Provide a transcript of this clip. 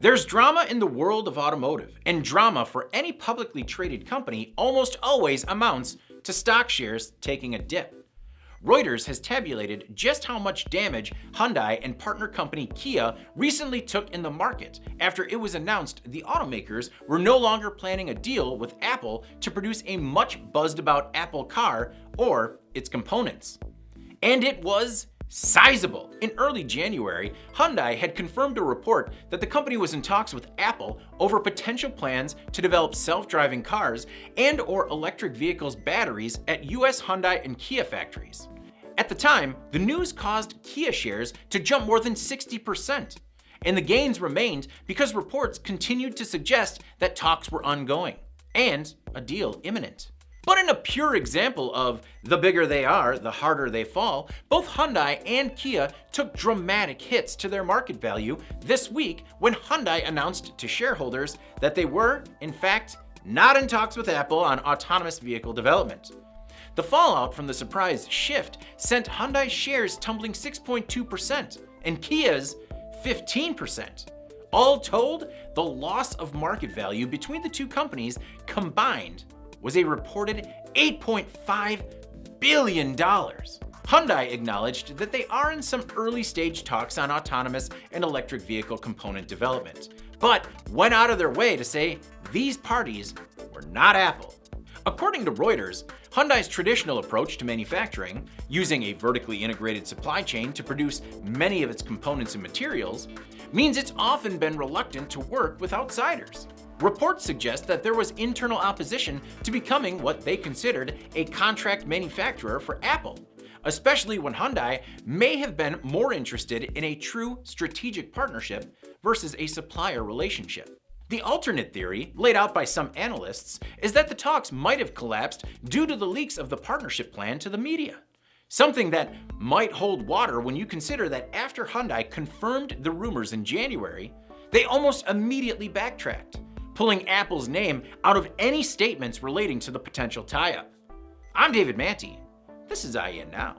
There's drama in the world of automotive, and drama for any publicly traded company almost always amounts to stock shares taking a dip. Reuters has tabulated just how much damage Hyundai and partner company Kia recently took in the market after it was announced the automakers were no longer planning a deal with Apple to produce a much buzzed about Apple car or its components. And it was sizable. In early January, Hyundai had confirmed a report that the company was in talks with Apple over potential plans to develop self-driving cars and/or electric vehicles batteries at US Hyundai and Kia factories. At the time, the news caused Kia shares to jump more than 60%, and the gains remained because reports continued to suggest that talks were ongoing and a deal imminent. But in a pure example of the bigger they are, the harder they fall, both Hyundai and Kia took dramatic hits to their market value this week when Hyundai announced to shareholders that they were, in fact, not in talks with Apple on autonomous vehicle development. The fallout from the surprise shift sent Hyundai shares tumbling 6.2% and Kia's 15%. All told, the loss of market value between the two companies combined was a reported $8.5 billion. Hyundai acknowledged that they are in some early stage talks on autonomous and electric vehicle component development, but went out of their way to say these parties were not Apple. According to Reuters, Hyundai's traditional approach to manufacturing, using a vertically integrated supply chain to produce many of its components and materials, means it's often been reluctant to work with outsiders. Reports suggest that there was internal opposition to becoming what they considered a contract manufacturer for Apple, especially when Hyundai may have been more interested in a true strategic partnership versus a supplier relationship. The alternate theory, laid out by some analysts, is that the talks might have collapsed due to the leaks of the partnership plan to the media. Something that might hold water when you consider that after Hyundai confirmed the rumors in January, they almost immediately backtracked, pulling Apple's name out of any statements relating to the potential tie-up. I'm David Manti. This is IEN Now.